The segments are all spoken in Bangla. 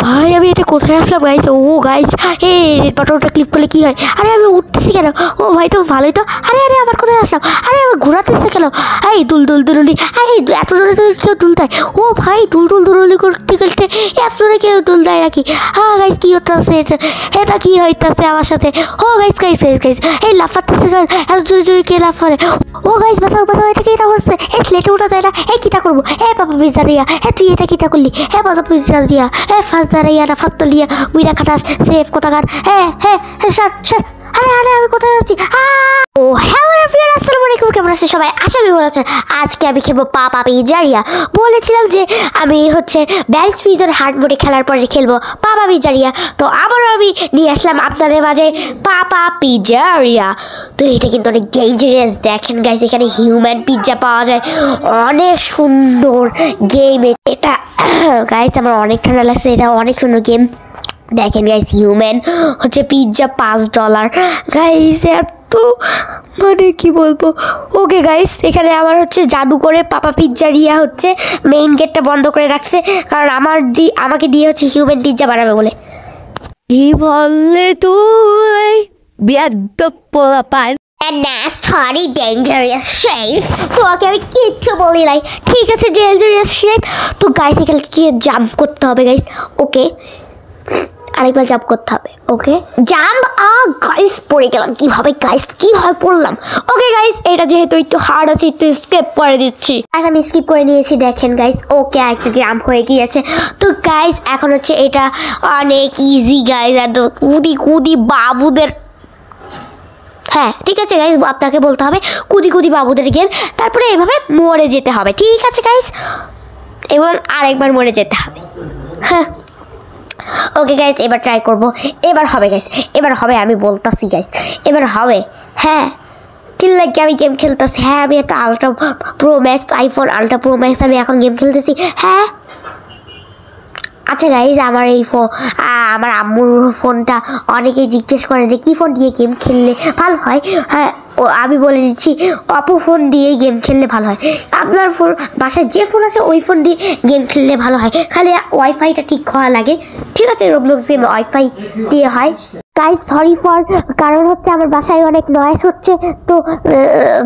ভাই আমি এটা কোথায় আসলাম গাইস? ও গাইস এই রেড বাটনটা ক্লিক করলে কি হয়? আরে আমি উঠতেছি কেন? ও ভাই তো ভালোই তো। আরে আরে আমার কোথায় আসলাম? আরে আমি ঘোরাতেছে কেন? এই দুল দুল দুলুলি, এই এত জোরে কেউ দুল দেয়? ও ভাই দুল দুল দুলুলি করতে করতে এত জোরে কেউ দুল দেয় নাকি? হ্যাঁ গাইস কি হইতাছে এটা কি হইতাছে আমার সাথে? ও গাইস গাইস গাইস গাইস এই লাফাতেছে এত জোরে জোরে কে লাফারে? ও গাইস বাঁচাও বাঁচাও, এটা কিটা হচ্ছে? এই স্লেটে উঠা যায় না? এই কিটা করবো? এ বাবা পিজ্জারিয়া, এ তুই এটা কিটা করলি? এ বাবা পিজ্জারিয়া, এ ফার্স্ট দাঁড়াইয়া না ফাঁকতা লিয়া উইরা খাটাস সেফ কোথাকার। হ্যাঁ হ্যাঁ হ্যাঁ স্যার স্যার, আরে আরে আমি কোথায় যাচ্ছি? ও হ্যালো এভরিওয়ান, আসসালামু আলাইকুম, কেমন আছেন সবাই? আশা করি ভালো আছেন। আজকে আমি খেলবো পাপা পিজ্জারিয়া। বলেছিলাম যে আমি হচ্ছে ব্যালেন্স পিজন হার্ড মোডে খেলার পরে খেলবো পাপা পিজ্জারিয়া, তো আবারও আমি নিয়ে আসলাম আপনাদের মাঝে পাপা পিজ্জারিয়া। তো এটা কিন্তু অনেক ডেঞ্জারাস। দেখেন গাইস এখানে হিউম্যান পিজ্জা পাওয়া যায়, অনেক সুন্দর গেম এটা। গাইস আমার অনেক ঠান্ডা লাগছে, এটা অনেক সুন্দর গেম। দেখেন গাইস হিউম্যান হচ্ছে পিজ্জা $5 গাইস, এত মানে কি বলবো। ওকে গাইস এখানে আমার হচ্ছে জাদু করে পাপা পিজ্জারিয়া হচ্ছে মেইন গেটটা বন্ধ করে রাখছে, কারণ আমাকে দিয়ে হচ্ছে হিউম্যান পিজ্জা বানাবে বলে। কি বললে তুই বিয়াদ্দপ পোলাপান? সরি ডেঞ্জারাস শেফ, তোমাকে আমি কিচ্ছু বলি নাই, ঠিক আছে ডেঞ্জারাস শেফ। তো গাইস এখানে কি জাম্প করতে হবে গাইস? ওকে আরেকবার জাম্প করতে হবে। ওকে জাম্প। গাইস পড়ে গেলাম কিভাবে গাইস? কিভাবে পড়লাম? ওকে গাইস এটা যেহেতু একটু হার্ড আছে একটু স্কিপ করে দিচ্ছি। আমি স্কিপ করে নিয়েছি দেখেন গাইস। ওকে একটা জাম্প হয়ে গিয়েছে। তো গাইস এখন হচ্ছে এটা অনেক ইজি গাইস, এত কুদি কুদি বাবুদের। হ্যাঁ ঠিক আছে গাইস, আপনাকে বলতে হবে কুদি কুদি বাবুদের গেম, তারপরে এভাবে মরে যেতে হবে, ঠিক আছে গাইস? এবং আরেকবার মরে যেতে হবে। হ্যাঁ ওকে গাইস এবার ট্রাই করব, এবার হবে গাইস, এবার হবে, আমি বলতাছি গাইস এবার হবে। হ্যাঁ কি লাগে আমি গেম খেলতেছি। হ্যাঁ আমি একটা ultra pro max iPhone ultra pro max আমি এখন গেম খেলতেছি। হ্যাঁ আচ্ছা গাইজ আমার এই আমার আম্মুর ফোনটা অনেকেই জিজ্ঞেস করে যে কী ফোন দিয়ে গেম খেললে ভালো হয়। হ্যাঁ আমি বলে দিচ্ছি অপো ফোন দিয়ে গেম খেললে ভালো হয়। আপনার ফোন বাসায় যে ফোন আছে ওই ফোন দিয়ে গেম খেললে ভালো হয়, খালি ওয়াইফাইটা ঠিক হওয়া লাগে, ঠিক আছে? রোবলক্স গেম ওয়াইফাই দিয়ে হয়। গাইজ সরি ফর, কারণ হচ্ছে আমার বাসায় অনেক নয়েজ হচ্ছে, তো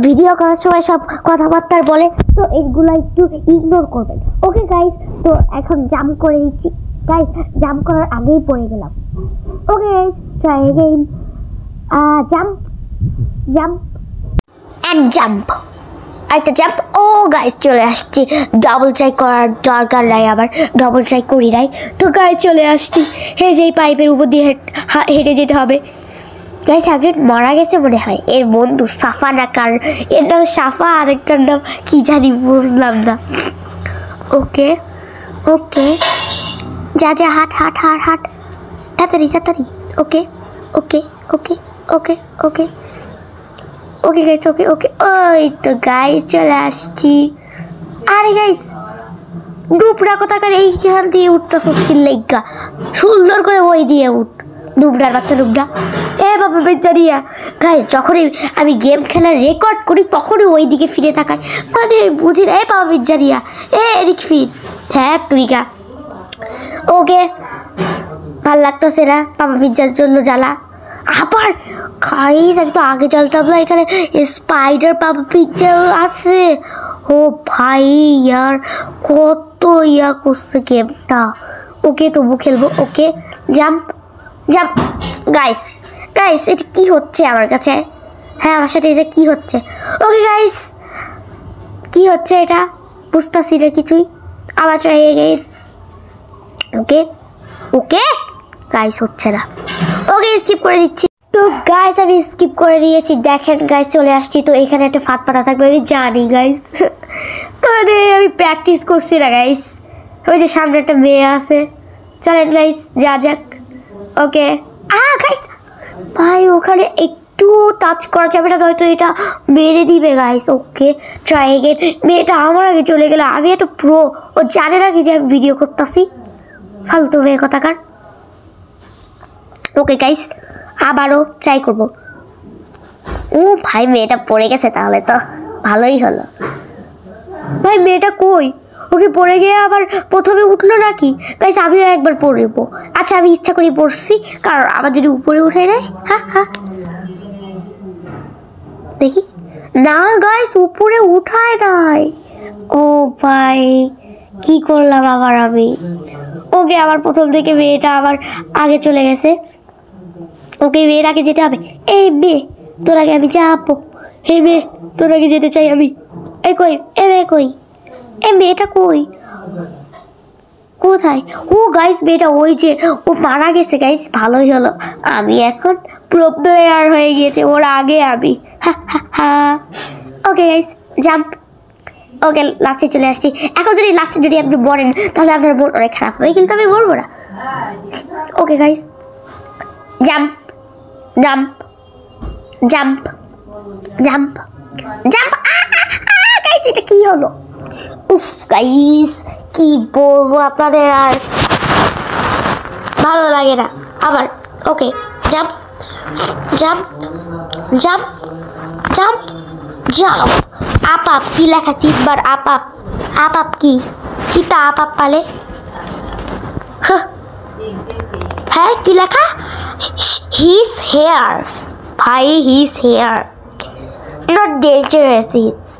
ভিডিও করার সময় সব কথাবার্তার বলে, তো এইগুলো একটু ইগনোর করবেন। ওকে গাইজ তো এখন জাম্প করে দিচ্ছি গাইজ, জাম্প করার আগেই পড়ে গেলাম। Okay guys try again, jump jump and jump, একটা জাম্প। ও গাইজ চলে আসছি, ডাবল ট্রাই করার দরকার নাই, আবার ডাবল ট্রাই করি নাই। তো গাইজ চলে আসছি, যেই পাইপের উপর দিয়ে হেঁটে যেতে হবে। গাইজ একজন মারা গেছে মনে হয়, এর বন্ধু সাফা না, কার এর নাম সাফা, আরেকটার নাম কি জানি বুঝলাম না। ওকে ওকে যা যা হাট হাট হাট হাট তাড়াতাড়ি তাড়াতাড়ি। ওকে ওকে ওকে ওকে ওকে ওকে গাইস ওকে ওকে। ওই তো গাইস চলে আসছি। আরে গাইস ডুবরা কোথাকার এইখান দিয়ে উঠতেছ স্কিল লাইগা, সুন্দর করে ওই দিয়ে উঠ ডুবরার বাচ্চা ডুবরা। এ বাবা বেচারিয়া গাইস যখনই আমি গেম খেলার রেকর্ড করি তখনই ওই দিকে ফিরে তাকাই, মানে বুঝি না। এ বাবা বেচারিয়া এদিক ফির। হ্যাঁ তুরিকা। ওকে ভাল লাগতেছে না পাপা পিজ্জার জন্য জ্বালা। আবার খাইস আমি তো আগে চলতাম না, এখানে স্পাইডার পাপা পিজ্জা আছে। ও ভাই ইয়ার কত ইয়া করছে গেমটা। ওকে তবু খেলবো। ওকে জাম্প জাম্প। গাইস গাইস এটা কি হচ্ছে আমার কাছে? হ্যাঁ আমার সাথে এটা কি হচ্ছে? ওকে গাইস কি হচ্ছে এটা বুঝতেছি না কিছুই। আবার ট্রাই এগেইন। ওকে ওকে গাইস হচ্ছে না। ওকে স্কিপ করে দিচ্ছি। তো গাইস আমি স্কিপ করে দিয়েছি। দেখেন গাইস চলে আসছি, তো এখানে একটা ফাঁদ পাতা থাকবে আমি জানি গাইস, মানে আমি প্র্যাকটিস করছি না গাইস। ওই যে সামনে একটা মেয়ে আছে, চলেন গাইস যা যাক। ওকে গাইস ভাই ওখানে একটু টাচ করা যাবে না, হয়তো এটা মেরে দিবে গাইস। Okay try again. মেয়েটা আমার আগে চলে গেল, আমি এত প্রো, ও জানে না কি যে আমি ভিডিও করতেছি, ফালতু মেয়ে কথাকার। ওকে গাইস আবারও ট্রাই করব। ও ভাই মেয়েটা পড়ে গেছে, তাহলে তো ভালোই হলো। ভাই মেয়েটা কই? ওকে পড়ে গিয়ে আবার প্রথমে উঠলো নাকি গাইস? আমিও একবার পড়বো। আচ্ছা আমি ইচ্ছা করে পড়ছি, কারণ আমার যদি উপরে উঠে নেয়। হ্যাঁ হ্যাঁ দেখি না গাইস, উপরে উঠায় নাই। ও ভাই কি করলাম আবার আমি? ওকে আবার প্রথম থেকে মেয়েটা আবার আগে চলে গেছে। ওকে মেয়ের আগে যেতে হবে। এই মেয়ে তোর আগে আমি যাবো। হে মেয়ে তোর আগে যেতে চাই আমি। এই কই, এ মেয়ে কই? এ মেয়েটা কই? কোথায়? ও গাইস মেয়েটা ওই যে, ও মারা গেছে গাইস। ভালোই হলো, আমি এখন প্রো প্লেয়ার হয়ে গিয়েছে ওর আগে আমি। Okay guys jump. ওকে লাস্টে চলে আসছি। এখন যদি লাস্টে যদি আপনি বলেন তাহলে আপনার বোর্ড অনেক খারাপ হবে, কিন্তু আমি বলবো না। Okay guys jump jump jump jump jump. Guys এটা কি হলো? উফ গাইস কি বলবো আপনাদের, আর ভালো লাগে না। আবার okay jump jump jump jump jump. Up up কি লেখা? 3 বার আপ আপ। আপ আপ কি কি তা আপ আপ পালে? হ্যাঁ কি লেখা? His hair. ভাই his hair not dangerous, it's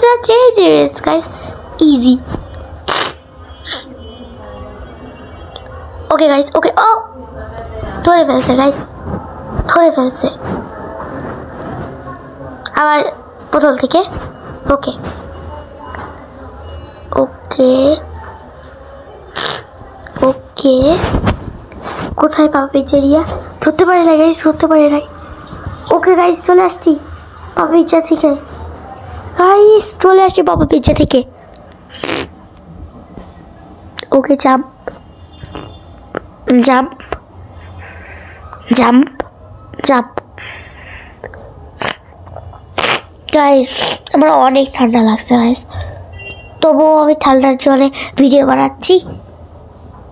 not dangerous guys, easy. Okay guys, okay. Oh ধরে ফেলছে গাইস, ধরে ফেলছে আবার প্রথম থেকে। ওকে ওকে ওকে কোথায় পাপা পিজ্জারিয়া? ধরতে পারে না গাইস, ধরতে পারে নাই। ওকে গাইস চলে আসছি পাপা পিজ্জা থেকে। গাইস চলে আসছি পাপা পিজ্জা থেকে। Okay jump jump jump jump. Guys আমার অনেক ঠান্ডা লাগছে গাইস, তবুও আমি ঠান্ডার জলে ভিডিও বানাচ্ছি,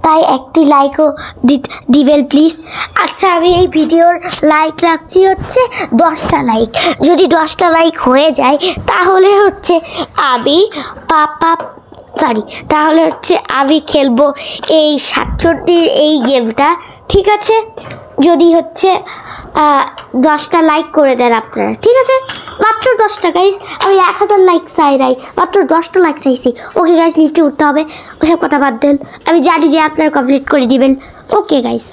তাই একটি লাইকও দিবেন প্লিজ। আচ্ছা আমি এই ভিডিওর লাইক রাখছি হচ্ছে 10টা লাইক। যদি 10টা লাইক হয়ে যায় তাহলে হচ্ছে আমি তাহলে হচ্ছে আমি খেলবো এই 67 এই গেমটা, ঠিক আছে? যদি হচ্ছে 10টা লাইক করে দেন আপনারা, ঠিক আছে? মাত্র 10টা গাইস, আমি 1000 লাইক চাই নাই, মাত্র 10টা লাইক চাইছি। ওকে গাইস লিফটে উঠতে হবে, ওসব কথা বাদ দেন, আমি জানি যে আপনারা কমপ্লিট করে দিবেন। ওকে গাইস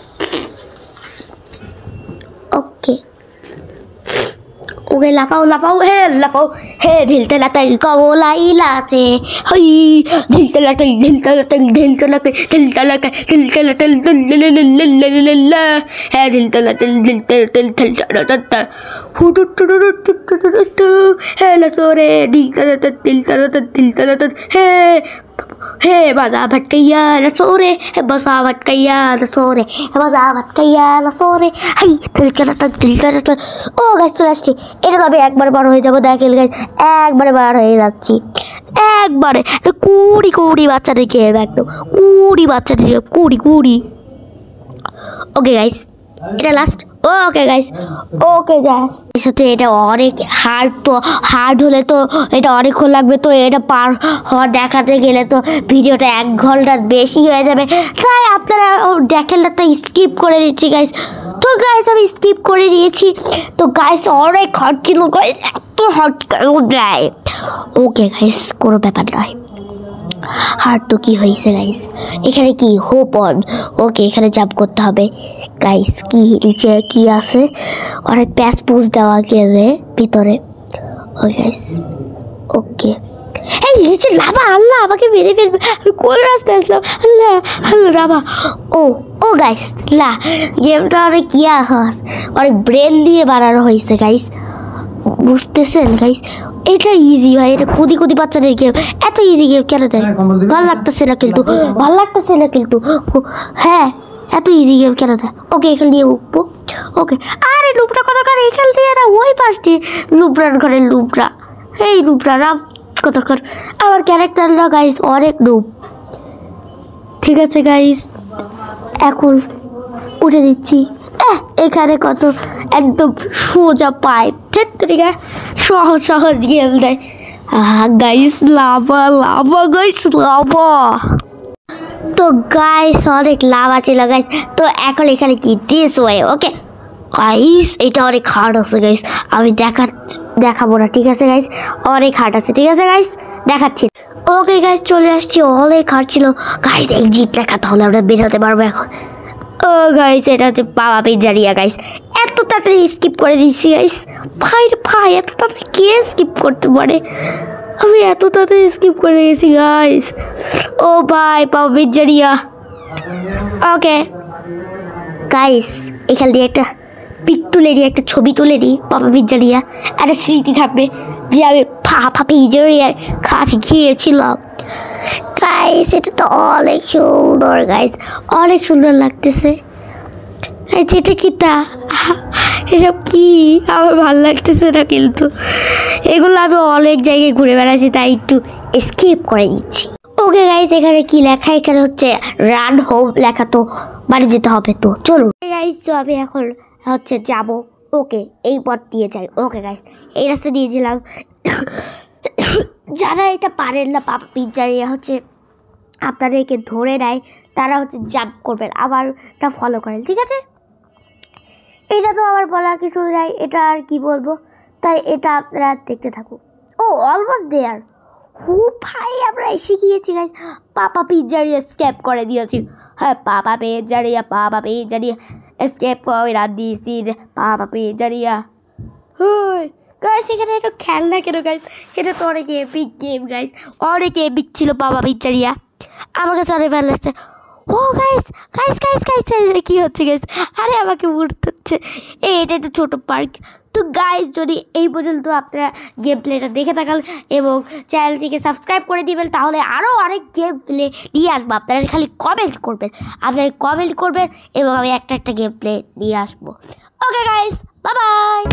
ওকে ওকে লাফাও লাফাও হে ঢিলতলা তেল কবলাই লাচে হই ঢিলতলা তেল ঢিলতলা তেল ঢিলতলা তেল ঢিলতলা তেল ঢিলতলা তেল লা হে ঢিলতলা তেল ঢিলতলা তেল ঢিলতলা হুটুটুটুটুটুটু হে লসোরে ঢিলতলা তেল ঢিলতলা তেল ঢিলতলা তেল हे बाजा भटकैया रसोरे, हे बसा भटकैया रसोरे, हे बाजा भटकैया रसोरे, हाई दिल कर। ও গাইস চলে আসছি। এটা তো আমি একবার বার হয়ে যাবো, দেখেন গাইস একবারে বার হয়ে যাচ্ছি, একবারে। কুড়ি বাচ্চাদেরকে একদম কুড়ি বাচ্চাদের কুড়ি। ওকে গাইস এটা last. Okay guys okay guys তো এটা অনেক হার্ড, তো হার্ড হলে তো এটা অনেকক্ষণ লাগবে, তো এটা পার হওয়া দেখাতে গেলে তো ভিডিওটা 1 ঘন্টার বেশি হয়ে যাবে, তাই আপনারা দেখেন না, তাই স্কিপ করে দিচ্ছি গাইস। তো গাইস আমি স্কিপ করে দিয়েছি। তো গাইস অনেক হট ছিল গাইস, এত হট দেয়। ওকে গাইস কোনো ব্যাপার নয়, হার্ড তো কি হয়েছে গাইস? এখানে কি হোপ অন। ওকে এখানে জাম্প করতে হবে গাইস। কি নিচে কি আছে? অনেক প্যাচ পুজ দেওয়া গেলে ভিতরে। ও গাইস ওকে এই নিচে লাভা, আল্লাহ আমাকে মেরে ফেলবে, আমি কোন রাস্তায় আসলাম? আল্লাহ আল্লাহ লাভা। ও গাইস লা গেমটা অনেক ইয়া হাস, অনেক ব্রেন দিয়ে বানানো হয়েছে গাইস, বুঝতেছেন গাইস? এটা ইজি ভাই, এটা কুদি বাচ্চাদের গেম, এত ইজি গেম কেন দেয়? ভালো লাগতেছে না কিন্তু হ্যাঁ এত ইজি গেম কেন দেয়? ওকে এখান দিয়ে উঠবো। ওকে আরে লুবরা কতক্ষণ এখান দিয়ে না ওই পাশ দিয়ে লুবরার ঘরে লুবরা, এই লুবরা রাম কতক্ষণ। আমার ক্যারেক্টাররা গাইস অনেক নুব, ঠিক আছে গাইস এখন উঠে দিচ্ছি। এখানে কত একদম সোজা পাইপ, ঠিক সহজ গেম দেয়। Guys lava lava guys lava. তো গাইস অনেক লাভা ছিল গাইস। তো এখন এখানে কি দিস ওয়ে ওকে গাইস, এটা অনেক হার্ড আছে গাইস, আমি দেখাবো না, ঠিক আছে গাইস, অনেক হার্ড আছে, ঠিক আছে গাইস, দেখাচ্ছি। ওকে গাইস চলে আসছি, অনেক হার্ড ছিল গাইস, এক্সিট লেখা, তাহলে আমরা বের হতে পারবো এখন। ও গাইস এটা হচ্ছে বাবা পিজ্জারিয়া গাইস, এত তাড়াতাড়ি স্কিপ করে দিচ্ছি গাইস, ভাই ভাই এত তাড়াতাড়ি কে স্কিপ করতে পারে, আমি এত তাড়াতাড়ি স্কিপ করে দিয়েছি গাইস। ও ভাই বাবা পিজ্জারিয়া। ওকে গাইস এখান দিয়ে একটা পিক তুলে দিই, একটা ছবি তুলে দিই বাবা পিজ্জারিয়া, একটা স্মৃতি থাকবে যে আমি বাবা পিজ্জারিয়ার কাছে গিয়েছিলাম গাইস। এটা তো অনেক সুন্দর গাইস, অনেক সুন্দর লাগতেছে। যেটা কি তা এসব কি আমার ভালো লাগতেছে না, কিন্তু এগুলো আমি অনেক জায়গায় ঘুরে বেড়াচ্ছি তাই একটু স্কিপ করে দিচ্ছি। ওকে গাইস এখানে কি লেখা, এখানে হচ্ছে রান হোম লেখা, তো বাড়ি যেতে হবে, তো চলুন গাইস। তো আমি এখন হচ্ছে যাব, ওকে এই পথ দিয়ে যাই। ওকে গাইস এই রাস্তা দিয়েছিলাম। যারা এটা পারেন না বাবা পিজ্জারিয়া হচ্ছে আপনাদেরকে ধরে নেয়, তারা হচ্ছে জাম্প করবেন, আবার এটা ফলো করেন, ঠিক আছে। এটা তো আমার বলার কিছু নাই, এটা আর কি বলবো, তাই এটা আপনারা দেখতে থাকুন। ও অলমোস্ট দেয়ার, হু ভাই আমরা এসে গিয়েছি গাইস, পাপা পিজ্জারিয়া স্কেপ করে দিয়েছি। হ্যাঁ পাপা পিজ্জারিয়া স্কেপ করে দিয়েছি পাপা পিজ্জারিয়া। হুই গাইস এখানে একটা খেলনা কেন গাইস, এটা তো অনেক এপিক গেম গাইস, অনেক এপিক ছিল বাবা পিজ্জারিয়া, আমার কাছে অনেক ভালো লাগছে। ও গাইস গাইস গাইস গাইস কি হচ্ছে গাইস, আরে আমাকে উঠতে হচ্ছে, এটা একটা ছোটো পার্ক। তো গাইস যদি এই পর্যন্ত আপনারা গেম প্লেটা দেখে থাকেন এবং চ্যানেলটিকে সাবস্ক্রাইব করে দিবেন, তাহলে আরও অনেক গেম প্লে নিয়ে আসবো। আপনারা খালি কমেন্ট করবেন, এবং আমি একটা গেম প্লে নিয়ে আসবো। Okay guys bye bye.